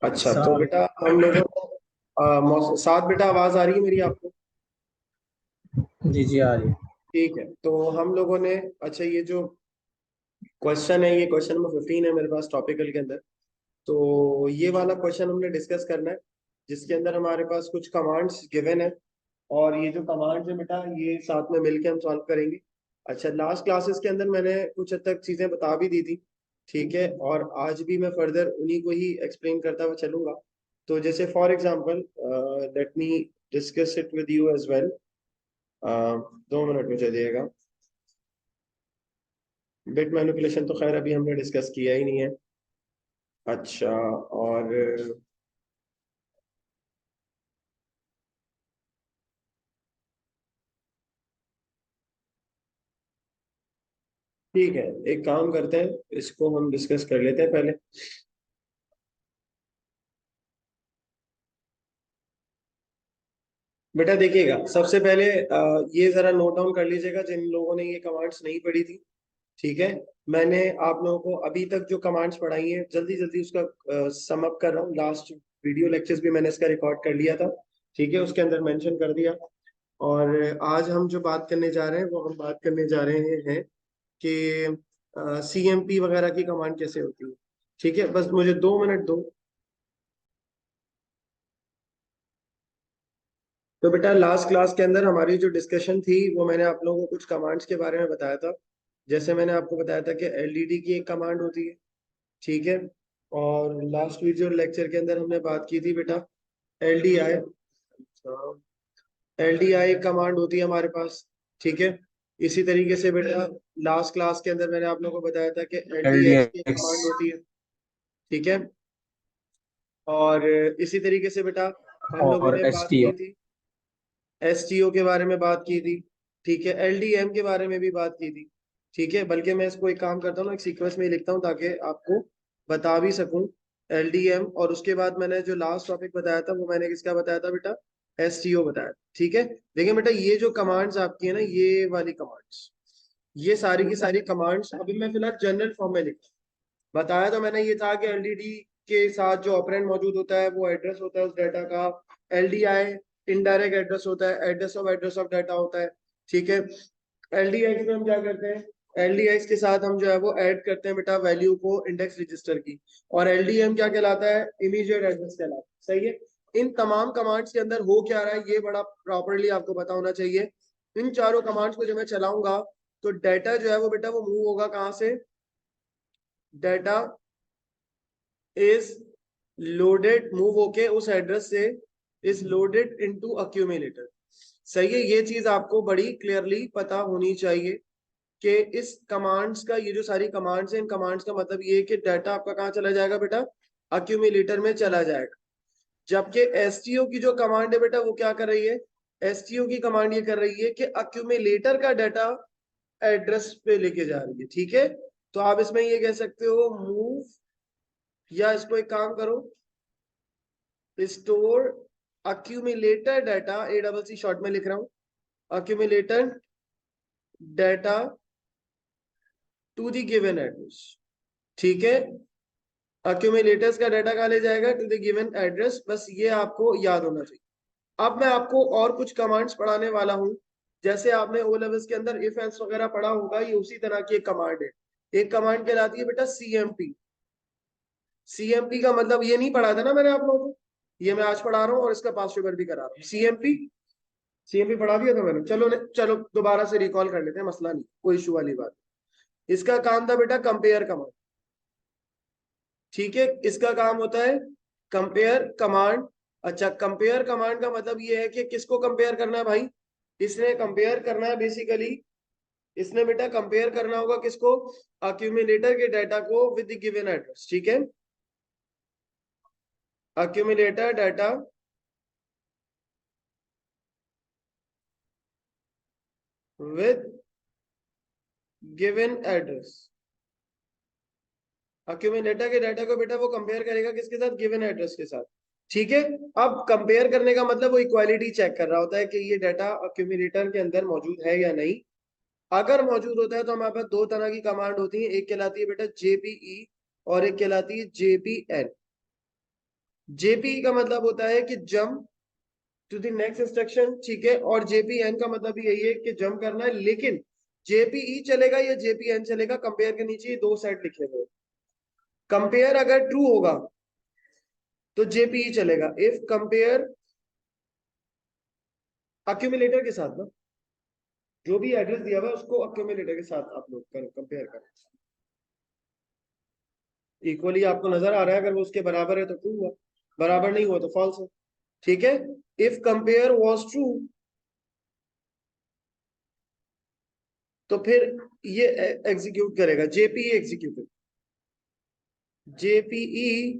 अच्छा, तो सात। बेटा हम लोगों को साथ बेटा आवाज आ रही है मेरी आपको? जी जी, आ रही है। ठीक है, तो हम लोगों ने, अच्छा ये जो क्वेश्चन है, ये क्वेश्चन नंबर 15 है मेरे पास टॉपिकल के अंदर। तो ये वाला क्वेश्चन हमने डिस्कस करना है, जिसके अंदर हमारे पास कुछ कमांड्स गिवन है, और ये जो कमांड्स है बेटा, ये साथ में मिलके हम सॉल्व करेंगे। अच्छा, लास्ट क्लासेस के अंदर मैंने कुछ हद तक चीजें बता भी दी थी, ठीक है, और आज भी मैं फर्दर उन्हीं को ही एक्सप्लेन करता हुआ चलूंगा। तो जैसे for example, let me discuss it with you as well. 2 minute में चलिएगा। बिट मैनिपुलेशन तो खैर अभी हमने डिस्कस किया ही नहीं है। अच्छा, और ठीक है, एक काम करते हैं, इसको हम डिस्कस कर लेते हैं पहले। बेटा देखिएगा, सबसे पहले ये जरा नोट डाउन कर लीजिएगा जिन लोगों ने ये कमांड्स नहीं पढ़ी थी। ठीक है, मैंने आप लोगों को अभी तक जो कमांड्स पढ़ाई हैं जल्दी जल्दी उसका सम अप कर रहा हूँ। लास्ट वीडियो लेक्चर्स भी मैंने इसका रिकॉर्ड कर लिया था, ठीक है, उसके अंदर मेंशन कर दिया। और आज हम जो बात करने जा रहे हैं वो हम बात करने जा रहे हैं कि सीएमपी वगैरह की कमांड कैसे होती है। ठीक है, बस मुझे 2 मिनट दो। तो बेटा लास्ट क्लास के अंदर हमारी जो डिस्कशन थी वो मैंने आप लोगों को कुछ कमांड्स के बारे में बताया था। जैसे मैंने आपको बताया था कि एलडीडी की एक कमांड होती है, ठीक है। और लास्ट वीडियो लेक्चर के अंदर हमने बात की थी बेटा एलडीआई। एलडीआई कमांड होती है हमारे पास, ठीक है। इसी तरीके से बेटा लास्ट क्लास के अंदर मैंने आप लोगों को बताया था कि एल डी एलडीएक्स की एक एक्स कमांड होती है, ठीक है। और इसी तरीके से बेटा हम लोगों और ने एस बात टी ओ। की थी एसटीओ के बारे में, बात की थी, ठीक है। एलडीएम के बारे में भी बात की थी, ठीक है। बल्कि मैं इसको एक काम करता हूँ ना, एक सीक्वेंस में ही लिखता हूँ ताकि आपको बता भी सकूं। एलडीएम, और उसके बाद मैंने जो लास्ट टॉपिक बताया था वो मैंने किसका बताया था बेटा? एसटीओ बताया, ठीक है। देखिए बेटा, ये जो कमांड्स आपकी है ना, ये वाली कमांड्स, ये सारी की सारी कमांड्स अभी मैं फिलहाल जनरल फॉर्म में लिखता हूँ। बताया तो मैंने ये था कि एलडीडी के साथ जो ऑपरेंड मौजूद होता है वो एड्रेस होता है उस डाटा का। एलडीआई इनडायरेक्ट एड्रेस होता है, एड्रेस ऑफ डाटा होता है, ठीक है। एलडीआई में हम क्या करते हैं? एलडीआई के साथ हम जो है वो ऐड करते हैं बेटा वैल्यू को इंडेक्स रजिस्टर की। और एलडीएम क्या कहलाता है? इमीडिएट एड्रेस कहलाता है, सही है। इन तमाम कमांड्स के अंदर हो क्या रहा है ये बड़ा प्रॉपरली आपको पता होना चाहिए। इन चारों कमांड्स को जब मैं चलाऊंगा तो डाटा जो है वो बेटा वो मूव होगा कहाँ से? डाटा इज लोडेड, मूव होके उस एड्रेस से इज लोडेड इनटू अक्यूमुलेटर। सही है, ये चीज आपको बड़ी क्लियरली पता होनी चाहिए कि इस कमांड्स का, ये जो सारी कमांड्स हैं, इन कमांड्स का मतलब ये है कि डाटा आपका कहाँ चला जाएगा बेटा? अक्यूमुलेटर में चला जाएगा। जबकि एसटीओ की जो कमांड है बेटा वो क्या कर रही है? एसटीओ की कमांड ये कर रही है कि अक्यूमुलेटर का डाटा एड्रेस पे लेके जा रही है, ठीक है। तो आप इसमें ये कह सकते हो मूव, या इसको एक काम करो, store accumulator data, A double C short में लिख रहा हूं, accumulator data to the given address, ठीक है। अक्यूमुलेटर्स का डाटा कहाँ ले जाएगा? टू द गिवन एड्रेस, बस ये आपको याद होना चाहिए। अब मैं आपको और कुछ कमांड्स पढ़ाने वाला हूं। जैसे आपने ओ लेवल्स के अंदर इफ एल्स वगैरह पढ़ा होगा, ये उसी तरह की एक कमांड है। एक कमांड कहलाती है बेटा सीएमपी। सीएमपी का मतलब ये नहीं पढ़ा था ना मैंने आप लोगों को, ये मैं आज पढ़ा रहा हूँ और इसका पास पेपर भी करा रहा हूँ। सीएमपी, सीएमपी पढ़ा दिया था मैंने, चलो चलो दोबारा से रिकॉल कर लेते हैं, मसला नहीं, कोई इशू वाली बात। इसका काम था बेटा कंपेयर कमांड, ठीक है। इसका काम होता है कंपेयर कमांड। अच्छा, कंपेयर कमांड का मतलब ये है कि किसको कंपेयर करना है भाई? इसने कंपेयर करना है बेसिकली, इसने बेटा कंपेयर करना होगा किसको? अक्यूमुलेटर के डाटा को विद द गिवन एड्रेस, ठीक है। Accumulator data with given address, accumulator के डाटा को बेटा वो कंपेयर करेगा किसके साथ? गिवन एड्रेस के साथ, ठीक है। अब कंपेयर करने का मतलब वो इक्वालिटी चेक कर रहा होता है कि ये डाटा अक्यूमुलेटर के अंदर मौजूद है या नहीं। अगर मौजूद होता है तो हमारे पास दो तरह की कमांड होती है, एक कहलाती है बेटा जेपीई और एक कहलाती है जेपीएन। जेपीई का मतलब होता है कि jump to the next instruction, ठीक है। और जेपीएन का मतलब भी यही है कि जंप करना है, लेकिन जेपीई चलेगा या जेपीएन चलेगा, कंपेयर के नीचे ये दो सेट लिखे हुए। कंपेयर अगर ट्रू होगा तो जेपीई चलेगा, इफ कंपेयर अक्यूमुलेटर के साथ ना, जो भी एड्रेस दिया हुआ है उसको अक्यूमुलेटर के साथ आप लोग कंपेयर करें। इक्वली आपको नजर आ रहा है, अगर वो उसके बराबर है तो ट्रू हुआ, बराबर नहीं हुआ तो फॉल्स है, ठीक है। इफ कंपेयर वाज ट्रू तो फिर ये एग्जीक्यूट करेगा, जेपीई एग्जीक्यूट, जेपीई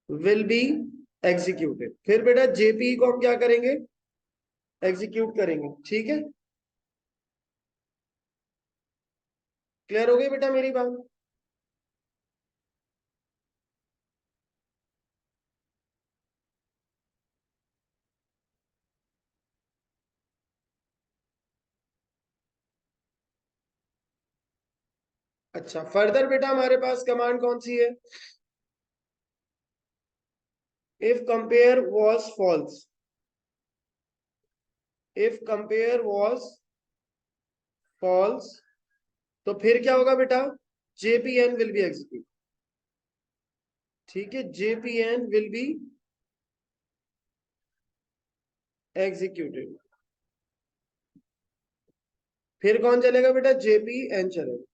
विल बी एग्जीक्यूटेड। फिर बेटा जेपीई को हम क्या करेंगे, एग्जीक्यूट करेंगे, ठीक है। क्लियर हो गई बेटा मेरी बात? अच्छा, फर्दर बेटा हमारे पास कमांड कौन सी है, if compare was false, if compare was false तो फिर क्या होगा बेटा, जेपीएन विल बी एग्जीक्यूट, ठीक है, जेपीएन विल बी एग्जीक्यूटेड। फिर कौन चलेगा बेटा, जेपीएन चलेगा।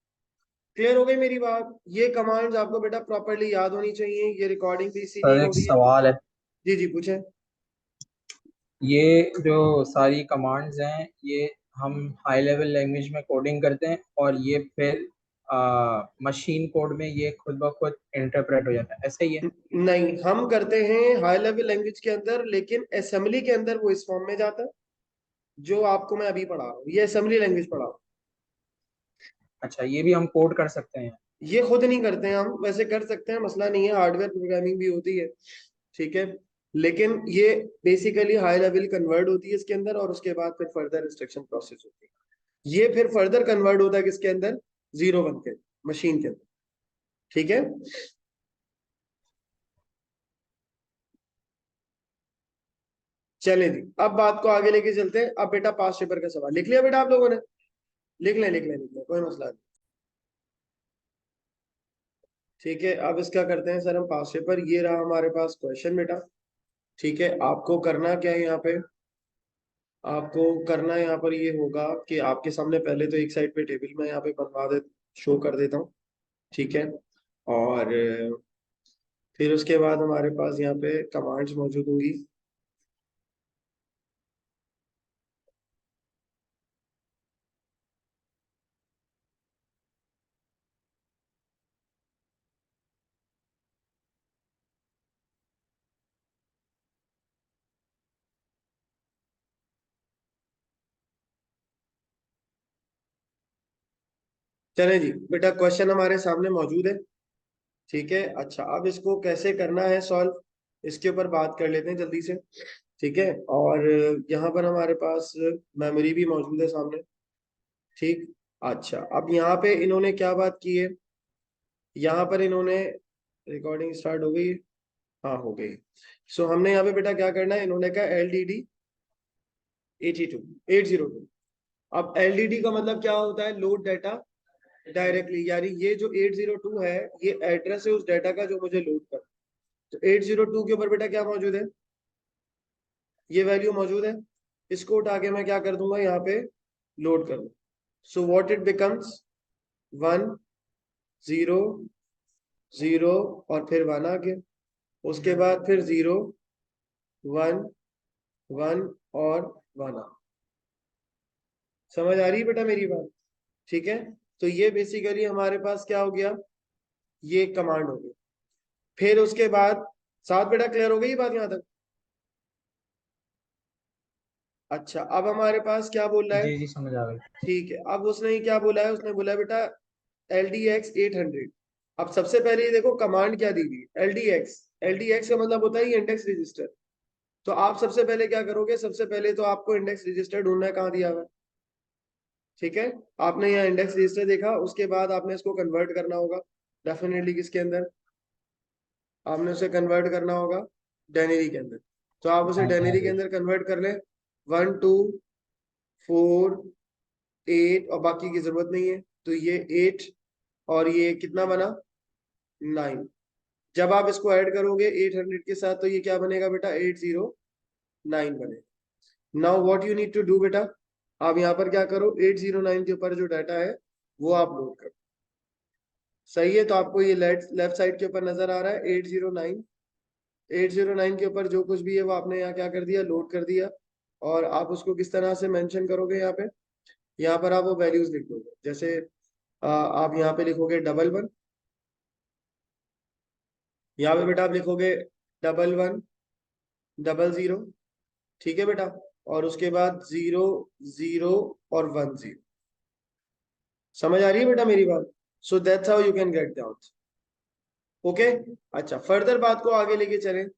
क्लियर हो गई मेरी बात? ये कमांड्स आपको बेटा प्रॉपर्ली याद होनी चाहिए, ये रिकॉर्डिंग भी इसीलिए सर हो एक रही है। सवाल है। जी जी पूछे। ये जो सारी कमांड्स हैं ये हम हाई लेवल लैंग्वेज में कोडिंग करते हैं और ये फिर मशीन कोड में ये खुद ब खुद इंटरप्रेट हो जाता है, ऐसे ही है? नहीं, हम करते हैं हाई लेवल लैंग्वेज के अंदर, लेकिन असेंबली के अंदर वो इस फॉर्म में जाता है जो आपको मैं अभी पढ़ा रहा हूँ, ये असेंबली लैंग्वेज पढ़ा रहा हूँ। अच्छा, ये भी हम कोड कर सकते हैं? ये खुद नहीं करते हैं हम, वैसे कर सकते हैं, मसला नहीं है, हार्डवेयर प्रोग्रामिंग भी होती है, ठीक है। लेकिन ये बेसिकली हाई लेवल कन्वर्ट होती है इसके अंदर, और उसके बाद फिर फर्दर इंस्ट्रक्शन प्रोसेस होती है। ये फिर फर्दर कन्वर्ट होता है किसके अंदर, 0 1 के मशीन के अंदर, ठीक है। चले जी, अब बात को आगे लेके चलते हैं। अब बेटा पास्ट पेपर का सवाल लिख लिया बेटा आप लोगों ने? लिख लें, कोई मसला नहीं, ठीक है। अब इसका करते हैं सर हम पास्ट पेपर। ये रहा हमारे पास क्वेश्चन बेटा, ठीक है। आपको करना क्या है यहाँ पे, आपको करना यहाँ पर ये होगा कि आपके सामने पहले तो एक साइड पे टेबल में यहाँ पे बनवा दे, शो कर देता हूँ, ठीक है। और फिर उसके बाद हमारे पास यहाँ पे कमांड्स मौजूद होंगी। चले जी बेटा, क्वेश्चन हमारे सामने मौजूद है, ठीक है। अच्छा, अब इसको कैसे करना है सॉल्व, इसके ऊपर बात कर लेते हैं जल्दी से, ठीक है। और यहाँ पर हमारे पास मेमोरी भी मौजूद है सामने, ठीक। अच्छा, अब यहाँ पे इन्होंने क्या बात की है, यहाँ पर इन्होंने, रिकॉर्डिंग स्टार्ट हो गई है? हाँ हो गई। सो हमने यहाँ पे बेटा क्या करना है, इन्होंने कहा LDD 802। अब LDD का मतलब क्या होता है, लोड डाटा डायरेक्टली, यानी ये जो 802 है ये एड्रेस है उस डाटा का जो मुझे लोड कर। तो 802 के ऊपर बेटा क्या मौजूद है, ये वैल्यू मौजूद है। इसको उठा के मैं क्या कर दूंगा, यहाँ पे लोड कर दूँ। सो व्हाट इट बिकम्स, 1 0 0 और फिर 1 आ गया, उसके बाद फिर 0 1 1 और 1 आ। समझ आ रही है बेटा मेरी बात? ठीक है। तो ये बेसिकली हमारे पास क्या हो गया, ये कमांड हो गई। फिर उसके बाद साथ बेटा, क्लियर हो गई ये बात यहाँ तक? अच्छा, अब हमारे पास क्या बोल रहा है, जी जी, समझ आ गई। ठीक है। अब उसने क्या बोला है, उसने बोला है बेटा LDX 800। अब सबसे पहले ये देखो कमांड क्या दी गई, LDX। LDX का मतलब होता है इंडेक्स रजिस्टर। तो आप सबसे पहले क्या करोगे, सबसे पहले तो आपको इंडेक्स रजिस्टर ढूंढना है, कहाँ दिया हुआ है, ठीक है। आपने यहाँ इंडेक्स रजिस्टर देखा, उसके बाद आपने इसको कन्वर्ट करना होगा डेफिनेटली किसके अंदर, आपने उसे कन्वर्ट करना होगा डेनरी के अंदर। तो आप उसे डेनरी के अंदर कन्वर्ट कर लें। 1 2 4 8 और बाकी की जरूरत नहीं है, तो ये 8 और ये कितना बना 9। जब आप इसको ऐड करोगे 800 के साथ तो ये क्या बनेगा बेटा 809 बनेगा। Now what you need to do बेटा, आप यहाँ पर क्या करो 809 के ऊपर जो डाटा है वो आप लोड करो। सही है, तो आपको ये लेफ्ट लेफ्ट साइड के ऊपर नजर आ रहा है 809। 809 के ऊपर जो कुछ भी है वो आपने यहाँ क्या कर दिया लोड कर दिया। और आप उसको किस तरह से मेंशन करोगे यहाँ पे, यहाँ पर आप वो वैल्यूज लिख दोगे। जैसे आप यहाँ पे लिखोगे 11, यहाँ पे बेटा आप लिखोगे 1100। ठीक है बेटा, और उसके बाद 00 और 10। समझ आ रही है बेटा मेरी बात? So that's how you can get the answer. Okay. अच्छा, फर्दर बात को आगे लेके चलें,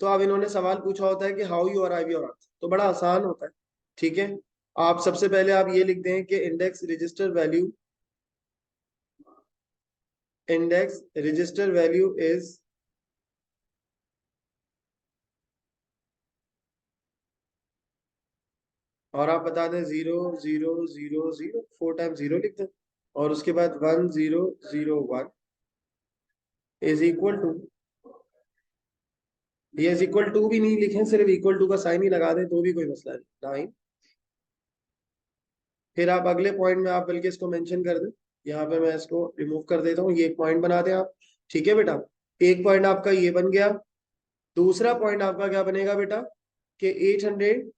तो अब इन्होंने सवाल पूछा होता है कि how you arrive your answer, तो बड़ा आसान होता है। ठीक है, आप सबसे पहले आप ये लिख दें कि इंडेक्स रजिस्टर वैल्यू इज, और आप बता दें 0000, 4 टाइम 0 लिख दें, और उसके बाद 1001 इज इक्वल टू, ये इज इक्वल टू भी नहीं लिखें, सिर्फ इक्वल टू का साइन ही लगा दें तो भी कोई मसला नहीं, 9। फिर आप अगले पॉइंट में आप बल्कि इसको मेंशन कर दें, यहाँ पे मैं इसको रिमूव कर देता हूँ, ये एक पॉइंट बना दें आप। ठीक है बेटा, एक पॉइंट आपका ये बन गया। दूसरा पॉइंट आपका क्या बनेगा बेटा कि 800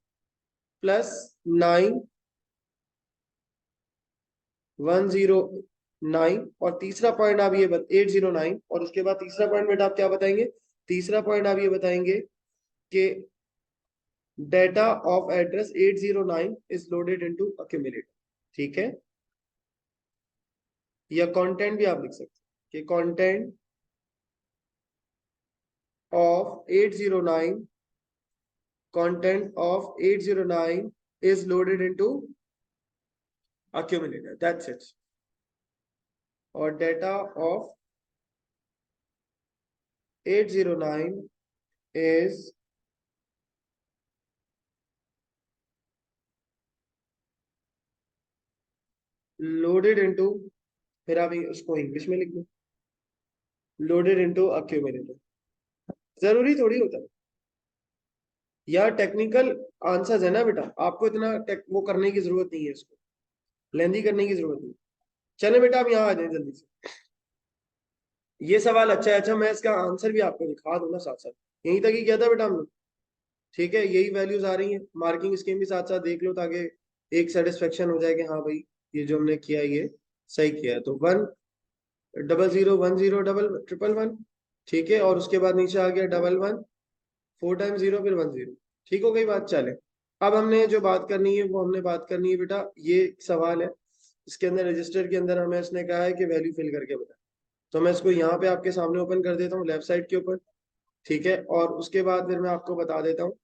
प्लस 9 109, और तीसरा पॉइंट आप ये 809, और उसके बाद तीसरा पॉइंट बेटा आप क्या बताएंगे, तीसरा पॉइंट आप ये बताएंगे कि data of address 809 is loaded into accumulator. ठीक है, या कंटेंट भी आप लिख सकते हैं कि content of 809 is loaded into accumulator, that's it। और data of 809 is loaded into, फिर आप उसको इंग्लिश में लिख दो, लोडेड इनटू accumulator। जरूरी थोड़ी होता है यार, टेक्निकल आंसर्स है ना बेटा, आपको इतना वो करने की जरूरत नहीं है, इसको लेंदी करने की जरूरत नहीं। चले बेटा आप यहाँ आ जाए जल्दी से। ये सवाल अच्छा है। अच्छा, मैं इसका आंसर भी आपको दिखा दूंगा साथ साथ, यहीं तक ही किया था बेटा हमने। ठीक है, यही वैल्यूज आ रही हैं, मार्किंग स्कीम भी साथ साथ देख लो ताकि एक सेटिस्फेक्शन हो जाए कि हाँ भाई ये जो हमने किया ये सही किया है। तो 1 00 10 1 1 ठीक है, और उसके बाद नीचे आ गया 11 4 टाइम 0 फिर 10। ठीक हो गई बात। चले, अब हमने जो बात करनी है वो हमने बात करनी है बेटा, ये सवाल है इसके अंदर रजिस्टर के अंदर हमें इसने कहा है कि वैल्यू फिल करके बता। तो मैं इसको यहाँ पे आपके सामने ओपन कर देता हूँ लेफ्ट साइड के ऊपर। ठीक है, और उसके बाद फिर मैं आपको बता देता हूँ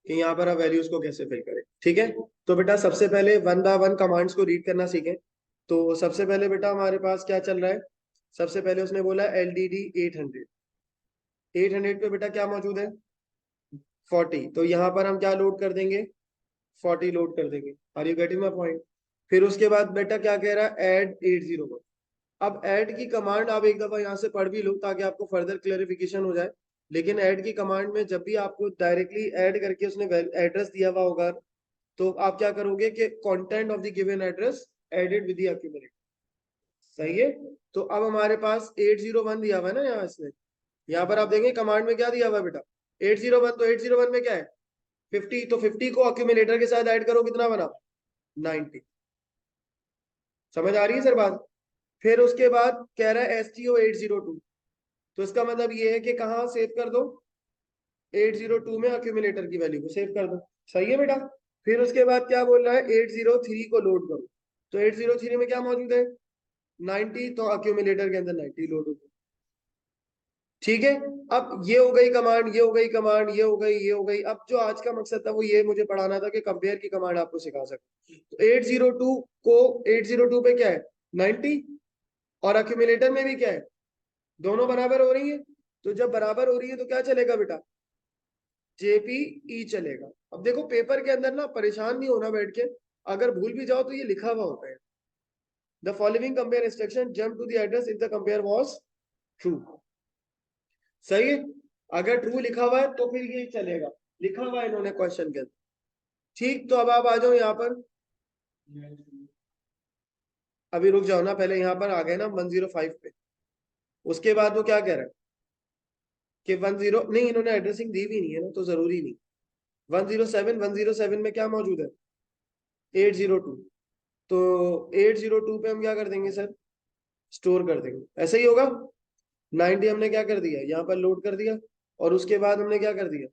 कि यहाँ पर आप वैल्यूज को कैसे फिल करें। ठीक है, तो बेटा सबसे पहले 1 बाय 1 कमांड्स को रीड करना सीखें। तो सबसे पहले बेटा हमारे पास क्या चल रहा है, सबसे पहले उसने बोला LDD 800। 800 पे बेटा क्या मौजूद है 40, तो यहाँ पर हम क्या लोड कर देंगे 40 लोड कर देंगे। Are you getting my point? फिर उसके बाद बेटा क्या कह रहा है ऐड 801। अब ऐड की कमांड आप एक दफा यहाँ से पढ़ भी लो ताकि आपको फर्दर क्लेरिफिकेशन हो जाए। लेकिन ऐड की कमांड में जब भी आपको डायरेक्टली ऐड करके उसने एड्रेस दिया हुआ होगा, तो आप क्या करोगे कि content of the given address added with the accumulator. सही है, तो अब हमारे पास 801 दिया हुआ है ना यहाँ, इसने यहाँ पर आप देखेंगे कमांड में क्या दिया हुआ है बेटा 801, तो 801 में क्या है 50, तो 50 को अक्यूमुलेटर के साथ ऐड करो कितना बना 90। समझ आ रही है सर बात? फिर उसके बाद कह रहा है STO 802, तो इसका मतलब ये है कि कहाँ सेव कर दो 802 में अक्यूमुलेटर की वैल्यू को सेव कर दो। सही है बेटा? फिर उसके बाद क्या बोल रहा है 803 को लोड करो, तो 803 में क्या मौजूद है 90, तो अक्यूमुलेटर के अंदर 90 लोड होगा। ठीक है, अब ये हो गई कमांड, ये हो गई कमांड, ये हो गई, ये हो गई। अब जो आज का मकसद था वो ये मुझे पढ़ाना था कि कंपेयर की कमांड आपको सिखा सकते। तो 802 को 802 पे क्या है 90, और अक्यूमुलेटर में भी क्या है दोनों बराबर हो रही है, तो जब बराबर हो रही है तो क्या चलेगा बेटा, JPE चलेगा। अब देखो पेपर के अंदर ना परेशान नहीं होना बैठ के, अगर भूल भी जाओ तो ये लिखा हुआ होता है, the following compare instruction jump to the address if the compare was true. सही है, अगर ट्रू लिखा हुआ है तो फिर ये चलेगा, लिखा हुआ है इन्होंने क्वेश्चन के अंदर। ठीक, तो अब आप आ जाओ यहाँ पर, अभी रुक जाओ ना, पहले यहाँ पर आ गए ना 105 पे। उसके बाद वो क्या कह रहा है कि 10 नहीं, इन्होंने एड्रेसिंग दी भी नहीं है ना, तो जरूरी नहीं। 107 में क्या मौजूद है, 802। तो 802 पे हम क्या कर देंगे सर, स्टोर कर देंगे, ऐसा ही होगा। 90 हमने क्या कर दिया, यहाँ पर लोड कर दिया, और उसके बाद हमने क्या कर दिया,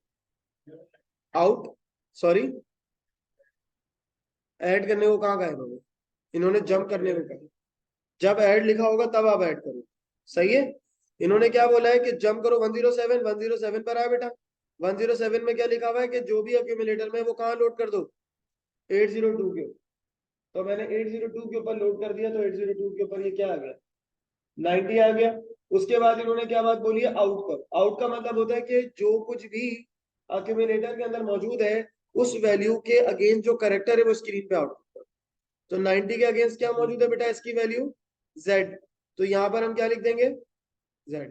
आउट, सॉरी, ऐड करने को कहाँ कहा इन्होंने, इन्होंने जंप करने को कहा। जब ऐड लिखा होगा तब आप ऐड करो, सही है। इन्होंने क्या बोला है कि जंप करो 107 पर आया बेटा। 107 में क्या लिखा हुआ है कि जो भी एक्यूमुलेटर में वो कहाँ लोड कर दो, 802 के। तो मैंने 802 के ऊपर लोड कर दिया, तो 802 के ऊपर ये क्या आ गया, 90 आ गया। उसके बाद इन्होंने क्या बात बोली है, आउट कर। आउट का मतलब होता है कि जो कुछ भी एक्यूमुलेटर के अंदर मौजूद है उस वैल्यू के अगेंस्ट जो करेक्टर है वो स्क्रीन पे आउट कर। तो 90 के अगेंस्ट क्या मौजूद है बेटा, इसकी वैल्यू z। तो यहाँ पर हम क्या लिख देंगे, z।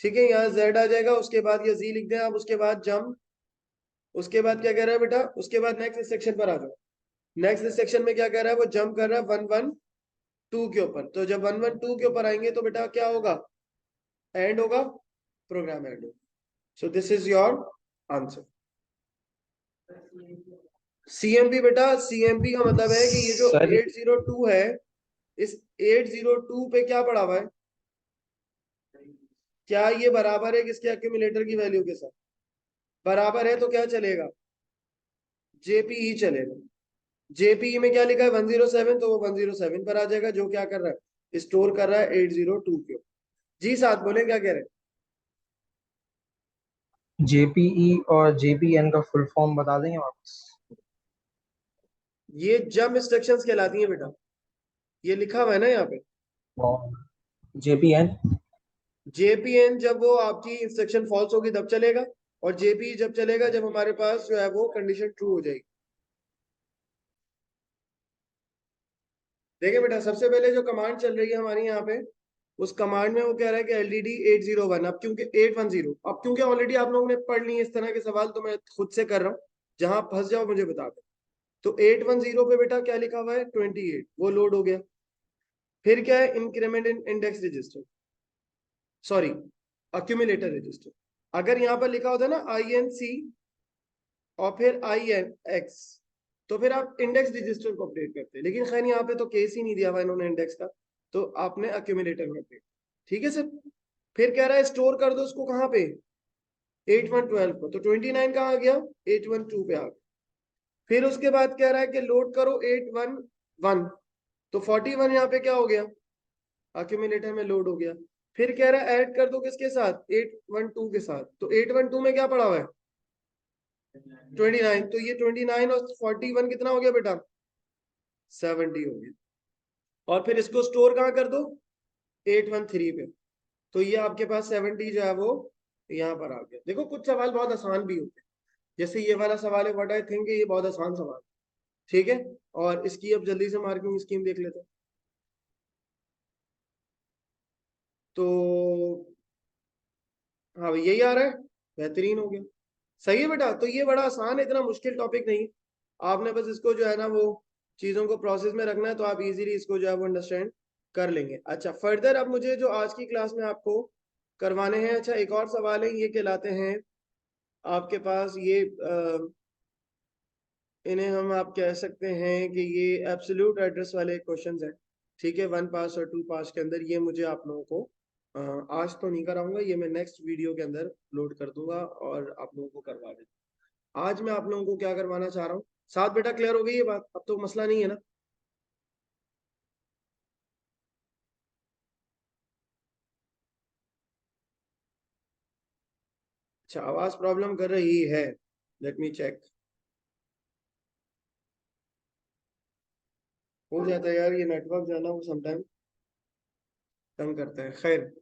ठीक है, यहाँ z आ जाएगा, उसके बाद ये z लिख दें आप, उसके बाद जंप। उसके बाद क्या कह रहा है बेटा, उसके बाद नेक्स्ट सेक्शन पर आ जाओ। नेक्स्ट सेक्शन में क्या कह रहा है, वो जंप कर रहा है 112 के ऊपर। तो जब 112 के ऊपर आएंगे तो बेटा क्या होगा, एंड होगा, प्रोग्राम एंड होगा। So this is your answer. CMP बेटा, CMP का मतलब है कि ये जो सर 802 है, इस 802 पे क्या पड़ा हुआ है, क्या ये बराबर है किसके एक्यूमुलेटर की वैल्यू के साथ, बराबर है तो क्या चलेगा, JPE चलेगा। JPE में क्या लिखा है 107, तो वो 107 पर आ जाएगा, जो क्या कर रहा है, स्टोर कर रहा है 802 के। जी साथ बोले, क्या कह रहे हैं। JPE और JPN का फुल फॉर्म बता देंगे वापस। ये जंप इंस्ट्रक्शंस कहलाती हैं बेटा, ये लिखा हुआ है ना यहाँ पे। JPN। JPN जब वो आपकी इंस्ट्रक्शन फॉल्स होगी तब चलेगा, और JPE जब चलेगा जब हमारे पास जो है वो कंडीशन ट्रू हो जाएगी। देखिए बेटा, सबसे पहले जो कमांड चल रही है हमारी यहाँ पे, उस कमांड में वो कह रहा है कि LDD 801, अब क्योंकि 810, अब क्योंकि ऑलरेडी आप लोगों ने पढ़ ली है इस तरह के सवाल, तो मैं खुद से कर रहा हूँ, जहां आप फंस जाओ मुझे बता दो। तो 810 पे बेटा क्या लिखा हुआ है, 28, वो लोड हो गया। फिर क्या है, increment in index register, sorry, accumulator register. अगर यहाँ पर लिखा होता है ना INC और फिर INX, तो फिर आप इंडेक्स रजिस्टर को अपडेट करते हैं, लेकिन खैर यहाँ पे तो केस ही नहीं दिया हुआ इन्होंने इंडेक्स का, तो आपने अक्यूमुलेटर में अपडेट। ठीक है सर। फिर कह रहा है स्टोर कर दो उसको कहाँ पे, 8112 को, तो 29 कहाँ आ गया, 812 पे आ गया। फिर उसके बाद कह रहा है कि लोड करो 811, तो 41 यहाँ पे क्या हो गया, अक्यूमुलेटर में लोड हो गया। फिर कह रहा है ऐड कर दो किसके साथ, 812 के साथ, तो 812 में क्या पड़ा हुआ है, 29, तो ये 29 और 41 कितना हो गया बेटा, 70 हो गया। और फिर इसको स्टोर कहाँ कर दो, 813 पे, तो ये आपके पास 70 जो है वो यहाँ पर आ गया। देखो कुछ सवाल बहुत आसान भी होते हैं, जैसे ये वाला सवाल है, व्हाट आई थिंक, ये बहुत आसान सवाल। ठीक है, और इसकी अब जल्दी से मार्किंग स्कीम देख लेते हैं। तो हाँ भाई, यही आ रहा है, बेहतरीन हो गया। सही है बेटा, तो ये बड़ा आसान है, इतना मुश्किल टॉपिक नहीं। आपने बस इसको जो है ना वो चीजों को प्रोसेस में रखना है, तो आप इजीली इसको जो है वो अंडरस्टैंड कर लेंगे। अच्छा, फर्दर अब मुझे जो आज की क्लास में आपको करवाने हैं, अच्छा एक और सवाल है, ये कहलाते हैं आपके पास ये इन्हें हम आप कह सकते हैं कि ये एब्सोल्यूट एड्रेस वाले क्वेश्चंस हैं। ठीक है, 1 पास और 2 पास के अंदर ये मुझे आप लोगों को आज तो नहीं कराऊंगा, ये मैं नेक्स्ट वीडियो के अंदर लोड कर दूंगा और आप लोगों को करवा दूंगा। आज मैं आप लोगों को क्या करवाना चाह रहा हूँ, साथ बेटा क्लियर हो गई ये बात, अब तो मसला नहीं है ना। अच्छा, आवाज प्रॉब्लम कर रही है, लेट मी चेक। हो जाता है यार, ये नेटवर्क जो है ना वो समटाइम तंग करता है, खैर।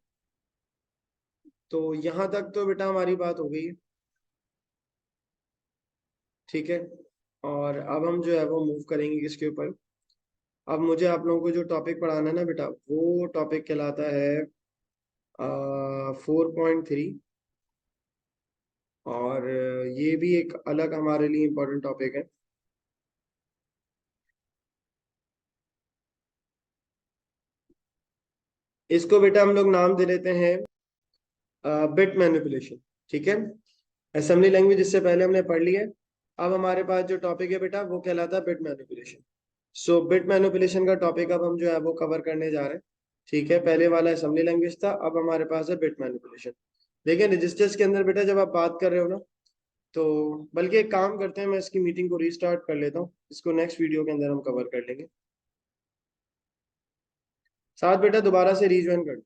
तो यहाँ तक तो बेटा हमारी बात हो गई है, ठीक है। और अब हम जो है वो मूव करेंगे किसके ऊपर। अब मुझे आप लोगों को जो टॉपिक पढ़ाना है ना बेटा, वो टॉपिक कहलाता है 4.3। और ये भी एक अलग हमारे लिए इम्पोर्टेंट टॉपिक है। इसको बेटा हम लोग नाम दे देते हैं बिट मैनिपुलेशन, ठीक है। असेंबली लैंग्वेज इससे पहले हमने पढ़ ली है। अब हमारे पास जो टॉपिक है बेटा वो कहलाता है बिट मैनिपुलेशन। सो बिट मैनिपुलेशन का टॉपिक अब हम जो है वो कवर करने जा रहे हैं, ठीक है। पहले वाला असेंबली लैंग्वेज था, अब हमारे पास है बिट मैनिपुलेशन। देखिए रजिस्टर्स के अंदर बेटा जब आप बात कर रहे हो ना, तो बल्कि एक काम करते हैं, मैं इसकी मीटिंग को रीस्टार्ट कर लेता हूँ, इसको नेक्स्ट वीडियो के अंदर हम कवर कर लेंगे। साथ बेटा दोबारा से रीज्वाइन कर